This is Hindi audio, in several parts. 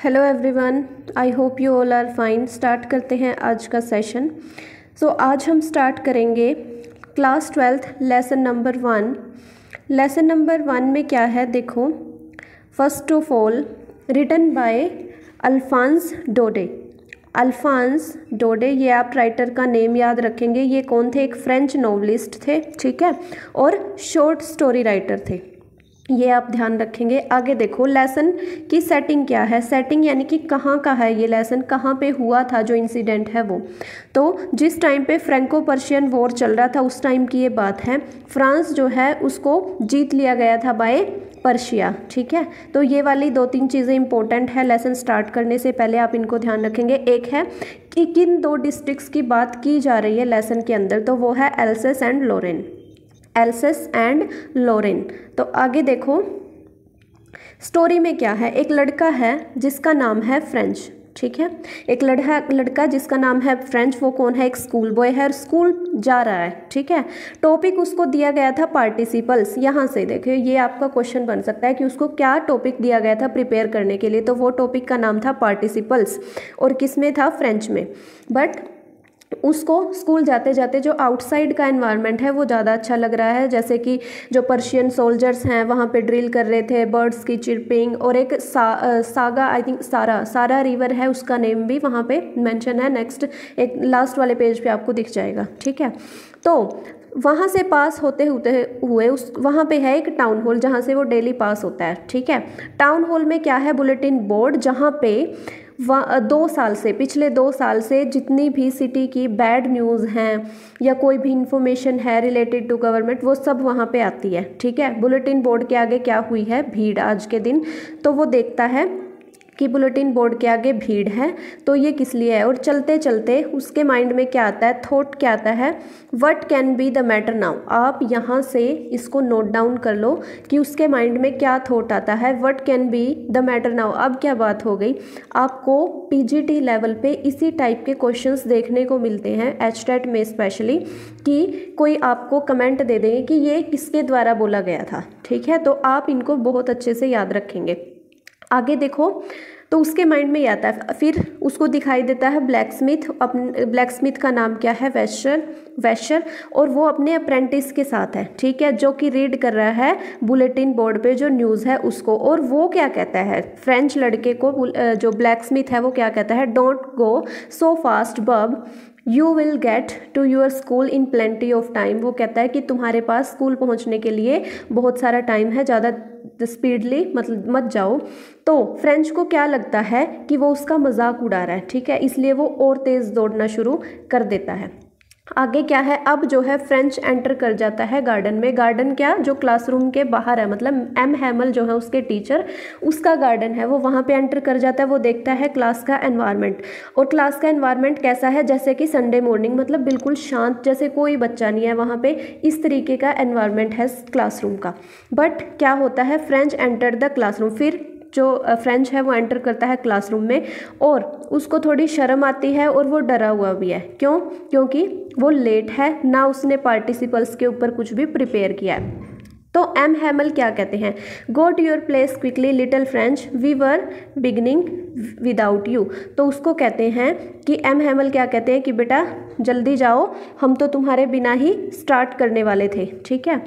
Hello everyone, I hope you all are fine. Start करते हैं आज का सेशन। आज हम स्टार्ट करेंगे class 12th lesson number 1। Lesson number 1 में क्या है देखो। First of all written by Alphonse Daudet. Alphonse Daudet, ये आप राइटर का नेम याद रखेंगे। ये कौन थे? एक फ्रेंच नॉवलिस्ट थे, ठीक है, और शॉर्ट स्टोरी राइटर थे। ये आप ध्यान रखेंगे। आगे देखो लेसन की सेटिंग क्या है। सेटिंग यानी कि कहाँ का है ये लेसन, कहाँ पे हुआ था जो इंसिडेंट है वो। तो जिस टाइम पे फ्रेंको पर्शियन वॉर चल रहा था उस टाइम की ये बात है। फ्रांस जो है उसको जीत लिया गया था बाय पर्शिया, ठीक है। तो ये वाली 2-3 चीज़ें इंपॉर्टेंट है लेसन स्टार्ट करने से पहले, आप इनको ध्यान रखेंगे। एक है कि किन 2 डिस्ट्रिक्ट्स की बात की जा रही है लेसन के अंदर, तो वो है Alsace and Lorraine. Alsace and Lorraine. तो आगे देखो स्टोरी में क्या है। एक लड़का है जिसका नाम है फ्रेंच, ठीक है। एक लड़का जिसका नाम है फ्रेंच। वो कौन है? एक स्कूल बॉय है और स्कूल जा रहा है, ठीक है। टॉपिक उसको दिया गया था पार्टिसिपल्स। यहाँ से देखिए ये आपका क्वेश्चन बन सकता है कि उसको क्या टॉपिक दिया गया था प्रिपेयर करने के लिए। तो वो टॉपिक का नाम था पार्टिसिपल्स और किस में था? फ्रेंच में। बट उसको स्कूल जाते जाते जो आउटसाइड का एनवायरनमेंट है वो ज़्यादा अच्छा लग रहा है। जैसे कि जो पर्शियन सोल्जर्स हैं वहाँ पे ड्रिल कर रहे थे, बर्ड्स की चिरपिंग, और एक सागा, आई थिंक सारा रिवर है, उसका नेम भी वहाँ पे मेंशन है। नेक्स्ट एक लास्ट वाले पेज पे आपको दिख जाएगा, ठीक है। तो वहाँ से पास होते हुए उस वहाँ पे है एक टाउन हॉल जहाँ से वो डेली पास होता है, ठीक है। टाउन हॉल में क्या है? बुलेटिन बोर्ड, जहाँ पे 2 साल से, पिछले 2 साल से जितनी भी सिटी की बैड न्यूज़ हैं या कोई भी इंफॉर्मेशन है रिलेटेड टू गवर्नमेंट वो सब वहाँ पे आती है, ठीक है। बुलेटिन बोर्ड के आगे क्या हुई है? भीड़ आज के दिन। तो वो देखता है कि बुलेटिन बोर्ड के आगे भीड़ है, तो ये किस लिए है। और चलते चलते उसके माइंड में क्या आता है? थॉट क्या आता है? What can be the matter now. आप यहाँ से इसको नोट डाउन कर लो कि उसके माइंड में क्या थॉट आता है। What can be the matter now. अब क्या बात हो गई, आपको पीजीटी लेवल पे इसी टाइप के क्वेश्चंस देखने को मिलते हैं, एचटेट में स्पेशली, कि कोई आपको कमेंट दे देंगे कि ये किसके द्वारा बोला गया था, ठीक है। तो आप इनको बहुत अच्छे से याद रखेंगे। आगे देखो तो उसके माइंड में ये आता है। फिर उसको दिखाई देता है ब्लैकस्मिथ। ब्लैकस्मिथ का नाम क्या है? वैशर। और वो अपने अप्रेंटिस के साथ है, ठीक है, जो कि रीड कर रहा है बुलेटिन बोर्ड पे जो न्यूज़ है उसको। और वो क्या कहता है फ्रेंच लड़के को, जो ब्लैकस्मिथ है, वो क्या कहता है? Don't go so fast bub, you will get to your school in plenty of time. वो कहता है कि तुम्हारे पास स्कूल पहुंचने के लिए बहुत सारा टाइम है, ज़्यादा स्पीडली मतलब मत जाओ। तो फ्रेंच को क्या लगता है कि वो उसका मजाक उड़ा रहा है, ठीक है, इसलिए वो और तेज़ दौड़ना शुरू कर देता है। आगे क्या है? अब जो है फ्रेंच एंटर कर जाता है गार्डन में। गार्डन क्या? जो क्लासरूम के बाहर है, मतलब एम हैमल जो है उसके टीचर, उसका गार्डन है, वो वहाँ पे एंटर कर जाता है। वो देखता है क्लास का एनवायरनमेंट। और क्लास का एनवायरनमेंट कैसा है? जैसे कि संडे मॉर्निंग, मतलब बिल्कुल शांत, जैसे कोई बच्चा नहीं है वहाँ पे, इस तरीके का एनवायरनमेंट है क्लासरूम का। बट क्या होता है? French enter the classroom. फिर जो फ्रेंच है वो एंटर करता है क्लासरूम में और उसको थोड़ी शर्म आती है और वो डरा हुआ भी है। क्यों? क्योंकि वो लेट है, ना उसने पार्टिसिपल्स के ऊपर कुछ भी प्रिपेयर किया है। तो एम हैमल क्या कहते हैं? Go to your place quickly little French, we were beginning without you. तो उसको कहते हैं कि एम हैमल क्या कहते हैं कि बेटा जल्दी जाओ, हम तो तुम्हारे बिना ही स्टार्ट करने वाले थे, ठीक है।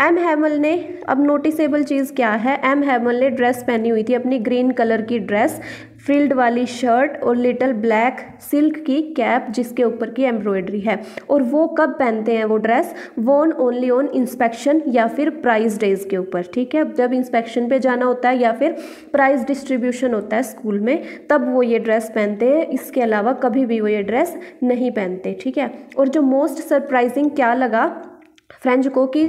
एम हैमल ने, अब नोटिसेबल चीज़ क्या है, एम हैमल ने ड्रेस पहनी हुई थी, अपनी ग्रीन कलर की ड्रेस, फ्रिल्ड वाली शर्ट और लिटिल ब्लैक सिल्क की कैप जिसके ऊपर की एम्ब्रॉयडरी है। और वो कब पहनते हैं वो dress? Worn only on inspection या फिर प्राइज डेज के ऊपर, ठीक है। जब इंस्पेक्शन पे जाना होता है या फिर प्राइज डिस्ट्रीब्यूशन होता है स्कूल में, तब वो ये ड्रेस पहनते हैं। इसके अलावा कभी भी वो ये ड्रेस नहीं पहनते, ठीक है। और जो मोस्ट सरप्राइजिंग क्या लगा फ्रेंच को कि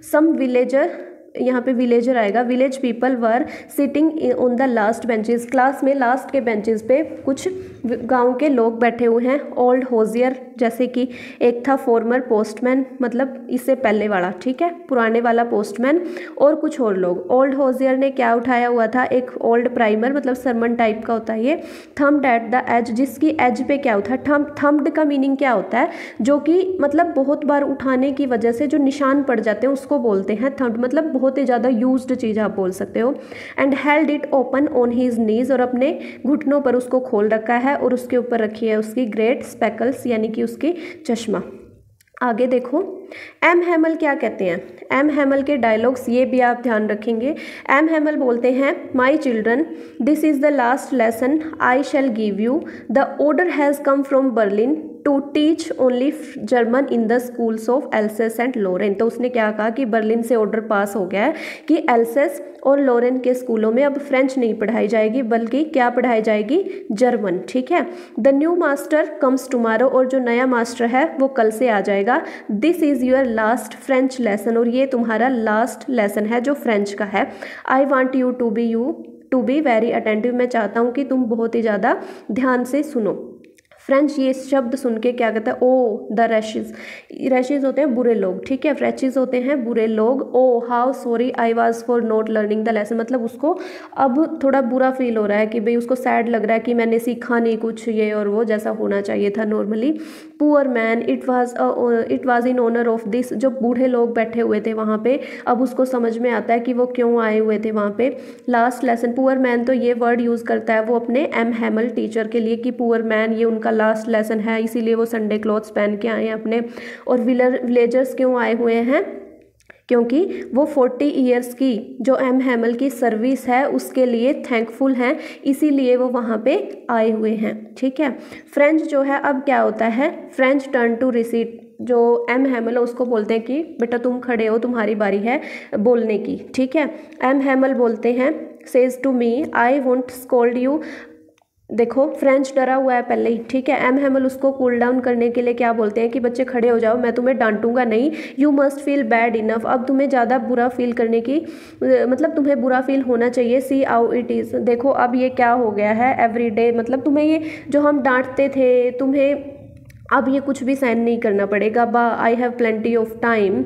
सम विलेजर, यहाँ पे विलेजर आएगा, village people were sitting on the last benches. Class में लास्ट के बेंचेस पे कुछ गांव के लोग बैठे हुए हैं। ओल्ड होजियर जैसे कि एक था फॉर्मर पोस्टमैन, मतलब इससे पहले वाला, ठीक है, पुराने वाला पोस्टमैन, और कुछ और लोग। ओल्ड होजियर ने क्या उठाया हुआ था, एक ओल्ड प्राइमर, मतलब सरमन टाइप का होता है ये। थम्ब्ड एट द एज, जिसकी एज पे क्या होता है, थम्ब्ड का मीनिंग क्या होता है, जो कि मतलब बहुत बार उठाने की वजह से जो निशान पड़ जाते हैं उसको बोलते हैं थम्ब्ड, मतलब बहुत ही ज़्यादा यूज्ड चीज़ आप बोल सकते हो। And held it open on his knees, और अपने घुटनों पर उसको खोल रखा है, और उसके ऊपर रखी है उसकी ग्रेट स्पेकल्स, यानी कि उसकी चश्मा। आगे देखो एम हैमल क्या कहते हैं। एम हैमल के डायलॉग्स ये भी आप ध्यान रखेंगे। एम हैमल बोलते हैं, my children, this is the last lesson I shall give you. The order has come from Berlin to teach only German in the schools of Alsace and Lorraine. तो उसने क्या कहा कि बर्लिन से ऑर्डर पास हो गया है कि एल्सेस और लोरेन के स्कूलों में अब फ्रेंच नहीं पढ़ाई जाएगी, बल्कि क्या पढ़ाई जाएगी, जर्मन, ठीक है। The new master comes tomorrow, और जो नया मास्टर है वो कल से आ जाएगा। This is your last French lesson, और ये तुम्हारा लास्ट लेसन है जो फ्रेंच का है। I want you to be very attentive, मैं चाहता हूँ कि तुम बहुत ही ज़्यादा ध्यान से सुनो। फ्रेंच ये शब्द सुन के क्या कहता है, ओ द रैशेज, रैशेज होते हैं बुरे लोग, ठीक है, फ्रेचेज होते हैं बुरे लोग। Oh how sorry I was for not learning the lesson, मतलब उसको अब थोड़ा बुरा फील हो रहा है कि भाई उसको सैड लग रहा है कि मैंने सीखा नहीं कुछ ये और वो, जैसा होना चाहिए था normally. Poor man, it was in honour of this, जो बूढ़े लोग बैठे हुए थे वहाँ पे, अब उसको समझ में आता है कि वो क्यों आए हुए थे वहाँ पे। लास्ट लेसन, पुअर मैन तो ये वर्ड यूज़ करता है वो अपने एम हैमल टीचर के लिए कि पुअर मैन ये उनका लास्ट लेसन है, इसीलिए वो संडे क्लॉथ्स पहन के आए हैं अपने। और विलेजर्स क्यों आए हुए हैं, क्योंकि वो 40 ईयर्स की जो एम हैमल की सर्विस है उसके लिए थैंकफुल हैं, इसीलिए वो वहाँ पे आए हुए हैं, ठीक है। फ्रेंच जो है अब क्या होता है, फ्रेंच टर्न टू रिसीट, जो एम हैमल है उसको बोलते हैं कि बेटा तुम खड़े हो, तुम्हारी बारी है बोलने की, ठीक है। एम हैमल बोलते हैं, says to me I won't scold you. देखो फ्रेंच डरा हुआ है पहले ही, ठीक है। एम हैमल उसको कूल डाउन करने के लिए क्या बोलते हैं कि बच्चे खड़े हो जाओ, मैं तुम्हें डांटूंगा नहीं। You must feel bad enough, अब तुम्हें ज़्यादा बुरा फील करने की मतलब तुम्हें बुरा फील होना चाहिए। सी हाउ इट इज़, देखो अब ये क्या हो गया है, एवरीडे, मतलब तुम्हें ये जो हम डांटते थे तुम्हें अब ये कुछ भी सहन नहीं करना पड़ेगा। I have plenty of time,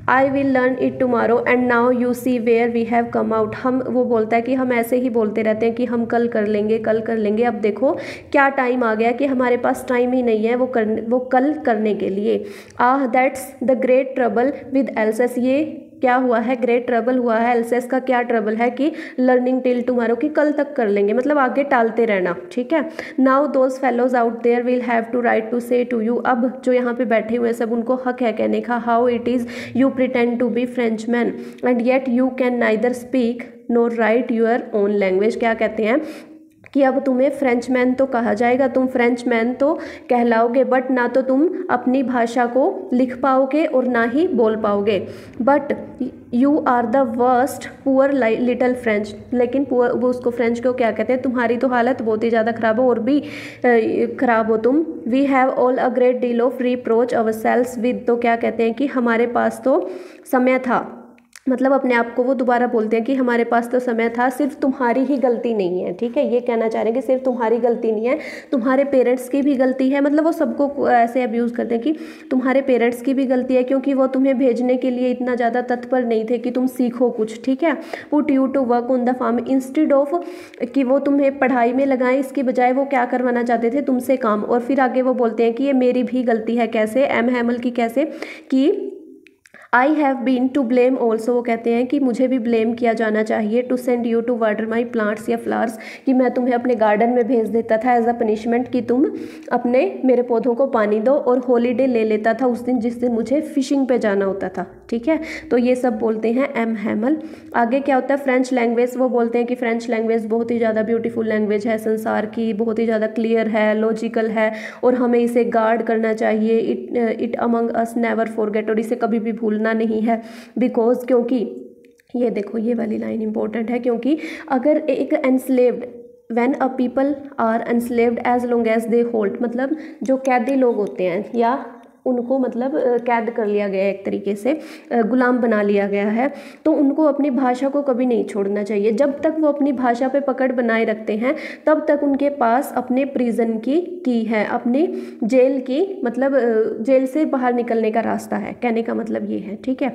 I will learn it tomorrow and now you see where we have come out. हम, वो बोलता है कि हम ऐसे ही बोलते रहते हैं कि हम कल कर लेंगे, कल कर लेंगे, अब देखो क्या टाइम आ गया कि हमारे पास टाइम ही नहीं है वो कल करने के लिए। Ah that's the great trouble with Alsace, ये क्या हुआ है, ग्रेट ट्रबल हुआ है। एल्सेस का क्या ट्रबल है कि लर्निंग टिल टुमारो, कि कल तक कर लेंगे, मतलब आगे टालते रहना, ठीक है। Now those fellows out there will have to right to say to you, अब जो यहाँ पे बैठे हुए सब उनको हक है कहने का, how it is you pretend to be Frenchman and yet you can neither speak nor write your own language. क्या कहते हैं कि अब तुम्हें फ्रेंच मैन तो कहा जाएगा, तुम फ्रेंच मैन तो कहलाओगे, बट ना तो तुम अपनी भाषा को लिख पाओगे और ना ही बोल पाओगे। But you are the worst poor little French, लेकिन पुअर, वो उसको फ्रेंच को क्या कहते हैं, तुम्हारी तो हालत बहुत ही ज़्यादा ख़राब हो और भी ख़राब हो तुम। We have all a great deal of reproach ourselves with, तो क्या कहते हैं कि हमारे पास तो समय था, मतलब अपने आप को वो दोबारा बोलते हैं कि हमारे पास तो समय था, सिर्फ तुम्हारी ही गलती नहीं है, ठीक है। ये कहना चाह रहे हैं कि सिर्फ तुम्हारी गलती नहीं है, तुम्हारे पेरेंट्स की भी गलती है, मतलब वो सबको ऐसे अब्यूज़ करते हैं कि तुम्हारे पेरेंट्स की भी गलती है, क्योंकि वो तुम्हें भेजने के लिए इतना ज़्यादा तत्पर नहीं थे कि तुम सीखो कुछ, ठीक है। Put you to work on the farm instead of कि वो तुम्हें पढ़ाई में लगाएं, इसकी बजाय वो क्या करवाना चाहते थे, तुमसे काम। और फिर आगे वो बोलते हैं कि ये मेरी भी गलती है, कैसे, एम हैमल की कैसे, कि I have been to blame also, वो कहते हैं कि मुझे भी ब्लेम किया जाना चाहिए। To send you to water my plants या फ्लावर्स, कि मैं तुम्हें अपने गार्डन में भेज देता था एज अ पनिशमेंट कि तुम अपने मेरे पौधों को पानी दो, और हॉलीडे ले लेता था उस दिन जिस दिन मुझे फिशिंग पे जाना होता था, ठीक है। तो ये सब बोलते हैं एम हैमल। आगे क्या होता है, फ्रेंच लैंग्वेज, वो बोलते हैं कि फ्रेंच लैंग्वेज बहुत ही ज़्यादा ब्यूटीफुल लैंग्वेज है संसार की, बहुत ही ज़्यादा क्लियर है, लॉजिकल है, और हमें इसे गार्ड करना चाहिए। It among us never forget, और इसे कभी भी भूलना नहीं है। बिकॉज, क्योंकि ये देखो ये वाली लाइन इंपॉर्टेंट है, क्योंकि अगर एक enslaved, when a people are enslaved as long as they hold, मतलब जो कैदी लोग होते हैं या उनको मतलब कैद कर लिया गया है, एक तरीके से गुलाम बना लिया गया है। तो उनको अपनी भाषा को कभी नहीं छोड़ना चाहिए। जब तक वो अपनी भाषा पे पकड़ बनाए रखते हैं तब तक उनके पास अपने प्रिजन की है, अपनी जेल की, मतलब जेल से बाहर निकलने का रास्ता है, कहने का मतलब ये है। ठीक है,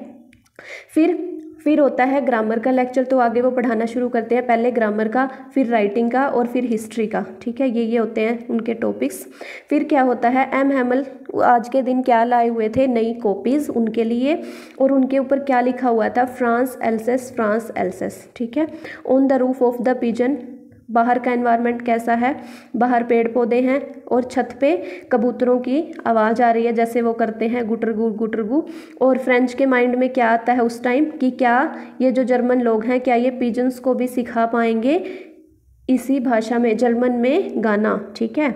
फिर होता है ग्रामर का लेक्चर। तो आगे वो पढ़ाना शुरू करते हैं, पहले ग्रामर का, फिर राइटिंग का और फिर हिस्ट्री का। ठीक है, ये होते हैं उनके टॉपिक्स। फिर क्या होता है, एम हैमल आज के दिन क्या लाए हुए थे, नई कॉपीज़ उनके लिए, और उनके ऊपर क्या लिखा हुआ था, फ्रांस एल्सेस, फ्रांस एल्सेस। ठीक है, on the roof of the pigeon, बाहर का एनवायरनमेंट कैसा है, बाहर पेड़ पौधे हैं और छत पे कबूतरों की आवाज़ आ रही है, जैसे वो करते हैं गुटरगू गुटरगू। और फ्रेंच के माइंड में क्या आता है उस टाइम कि क्या ये जो जर्मन लोग हैं, क्या ये पिजन्स को भी सिखा पाएंगे इसी भाषा में, जर्मन में गाना। ठीक है,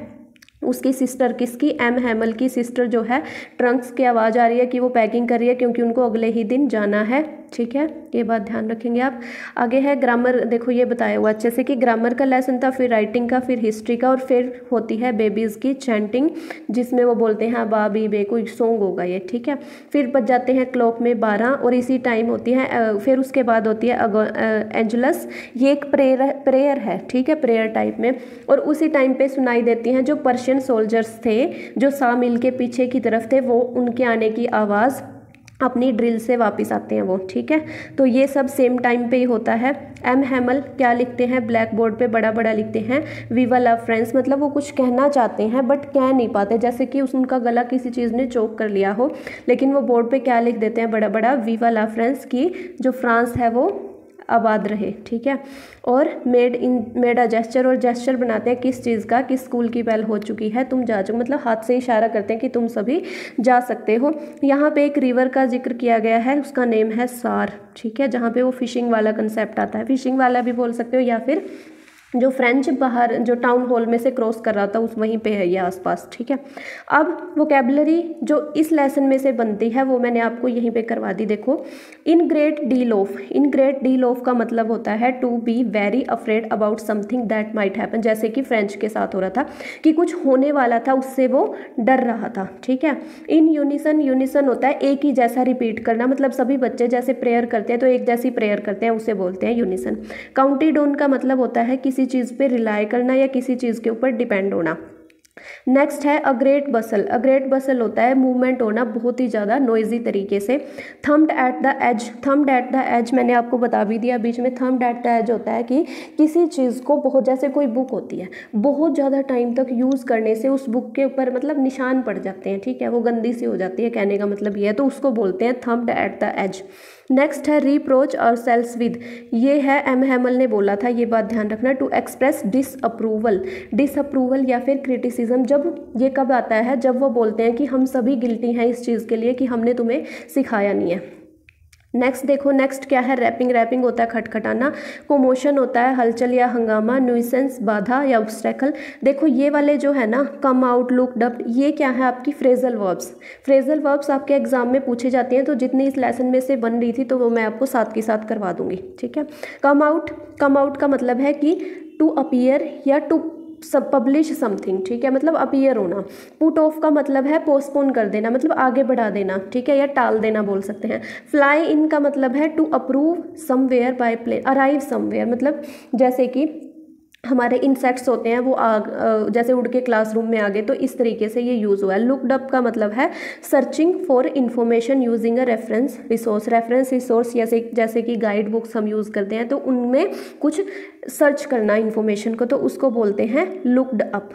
उसकी सिस्टर, किसकी, एम हैमल की सिस्टर जो है, ट्रंक्स की आवाज़ आ रही है कि वो पैकिंग कर रही है क्योंकि उनको अगले ही दिन जाना है। ठीक है, ये बात ध्यान रखेंगे आप। आगे है ग्रामर, देखो ये बताया हुआ अच्छे से कि ग्रामर का लेसन था, फिर राइटिंग का, फिर हिस्ट्री का, और फिर होती है बेबीज़ की चैंटिंग, जिसमें वो बोलते हैं बा बी बे, कोई सॉन्ग होगा ये। ठीक है, फिर बच जाते हैं क्लॉक में 12 और इसी टाइम होती है, फिर उसके बाद होती है एंजलस। ये एक प्रेयर है, ठीक है, प्रेयर टाइप में, और उसी टाइम पे सुनाई देती हैं जो पर्शियन सोल्जर्स थे जो सा मिल के पीछे की तरफ थे, वो उनके आने की आवाज़ अपनी ड्रिल से वापस आते हैं वो। ठीक है, तो ये सब सेम टाइम पे ही होता है। एम हैमल क्या लिखते हैं, ब्लैक बोर्ड पे बड़ा बड़ा लिखते हैं वीवा लव फ्रेंड्स, मतलब वो कुछ कहना चाहते हैं बट कह नहीं पाते, जैसे कि उनका गला किसी चीज़ ने चोक कर लिया हो, लेकिन वो बोर्ड पे क्या लिख देते हैं बड़ा बड़ा, वीवा लव फ्रेंड्स, की जो फ्रांस है वो आबाद रहे। ठीक है, और मेड अ जेस्चर, और जेस्चर बनाते हैं किस चीज़ का, कि स्कूल की बेल हो चुकी है, तुम जा चुके, मतलब हाथ से इशारा करते हैं कि तुम सभी जा सकते हो। यहाँ पे एक रिवर का जिक्र किया गया है, उसका नेम है सार। ठीक है, जहाँ पे वो फिशिंग वाला कंसेप्ट आता है, फिशिंग वाला भी बोल सकते हो, या फिर जो फ्रेंच बाहर जो टाउन हॉल में से क्रॉस कर रहा था उस वहीं पे है ये आसपास। ठीक है, अब वोकेबलरी जो इस लेसन में से बनती है वो मैंने आपको यहीं पे करवा दी। देखो, in great deal of, in great deal of का मतलब होता है to be very afraid about something that might happen, जैसे कि फ्रेंच के साथ हो रहा था कि कुछ होने वाला था, उससे वो डर रहा था। ठीक है, इन यूनिसन, यूनिसन होता है एक ही जैसा रिपीट करना, मतलब सभी बच्चे जैसे प्रेयर करते हैं तो एक जैसी प्रेयर करते हैं, उसे बोलते हैं यूनिसन। काउंटेड ऑन का मतलब होता है किसी चीज़ पे रिलाई करना या किसी चीज़ के ऊपर डिपेंड होना। नेक्स्ट है a great Bansal, a great बसल होता है मूवमेंट होना बहुत ही ज़्यादा नॉइजी तरीके से। Thumbed at the edge, thumbed at the edge मैंने आपको बता भी दिया बीच में। थम्ड एट द एज होता है कि किसी चीज़ को बहुत, जैसे कोई बुक होती है, बहुत ज़्यादा टाइम तक यूज़ करने से उस बुक के ऊपर मतलब निशान पड़ जाते हैं। ठीक है, वो गंदी सी हो जाती है, कहने का मतलब ये है, तो उसको बोलते हैं thumbed at the edge. Next है रीप्रोच और सेल्स विद, ये है एम हैमल ने बोला था, ये बात ध्यान रखना, टू एक्सप्रेस डिसअप्रूवल, डिसअप्रूवल या फिर क्रिटिसिज्म। जब ये कब आता है, जब वो बोलते हैं कि हम सभी गिल्टी हैं इस चीज़ के लिए कि हमने तुम्हें सिखाया नहीं है। नेक्स्ट देखो, नेक्स्ट क्या है, रैपिंग, रैपिंग होता है खटखटाना। कोमोशन होता है हलचल या हंगामा। न्यूसेंस बाधा या ऑब्स्टेकल। देखो ये वाले जो है ना, कम आउट, लुकड अप, ये क्या है आपकी फ्रेजल वर्ब्स। फ्रेजल वर्ब्स आपके एग्जाम में पूछे जाते हैं, तो जितनी इस लेसन में से बन रही थी तो वो मैं आपको साथ के साथ करवा दूंगी। ठीक है, कम आउट, कम आउट का मतलब है कि टू अपीयर या टू सब पब्लिश समथिंग। ठीक है, मतलब अपीयर होना। पुट ऑफ का मतलब है पोस्टपोन कर देना, मतलब आगे बढ़ा देना। ठीक है, या टाल देना बोल सकते हैं। फ्लाई इन का मतलब है to approve somewhere by plane, arrive somewhere, मतलब जैसे कि हमारे इंसेक्ट्स होते हैं वो जैसे उड़ के क्लासरूम में आ गए, तो इस तरीके से ये यूज़ हुआ है। लुकड अप का मतलब है searching for information using a reference resource, reference resource जैसे कि गाइड बुक्स हम यूज़ करते हैं, तो उनमें कुछ सर्च करना इन्फॉर्मेशन को, तो उसको बोलते हैं लुकड अप।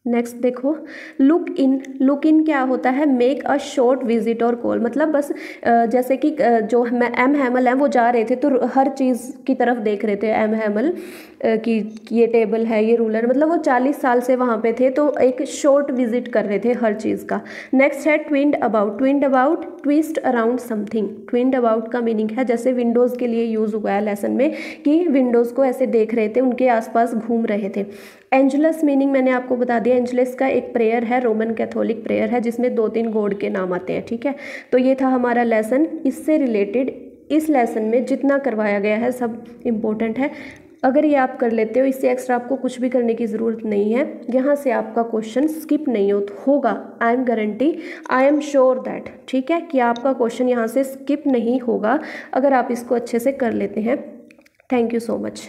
नेक्स्ट देखो, लुक इन, लुक इन क्या होता है, मेक अ शॉर्ट विजिट और कॉल, मतलब बस जैसे कि जो एम हैमल हैं वो जा रहे थे तो हर चीज़ की तरफ देख रहे थे एम हैमल कि ये टेबल है, ये रूलर, मतलब वो 40 साल से वहाँ पे थे, तो एक शॉर्ट विजिट कर रहे थे हर चीज़ का। नेक्स्ट है twined about, twined about twist around something. Twined about का मीनिंग है, जैसे विंडोज़ के लिए यूज़ हुआ है लेसन में, कि विंडोज़ को ऐसे देख रहे थे, उनके आसपास घूम रहे थे। एंजलस मीनिंग मैंने आपको बता दिया, एंजलस का एक प्रेयर है, रोमन कैथोलिक प्रेयर है, जिसमें 2-3 गॉड के नाम आते हैं। ठीक है, तो ये था हमारा लेसन। इससे रिलेटेड इस लेसन में जितना करवाया गया है सब इम्पोर्टेंट है। अगर ये आप कर लेते हो, इससे एक्स्ट्रा आपको कुछ भी करने की ज़रूरत नहीं है। यहाँ से आपका क्वेश्चन स्किप नहीं होगा, I am guarantee, I am sure that, ठीक है, कि आपका क्वेश्चन यहाँ से स्किप नहीं होगा अगर आप इसको अच्छे से कर लेते हैं। Thank you so much.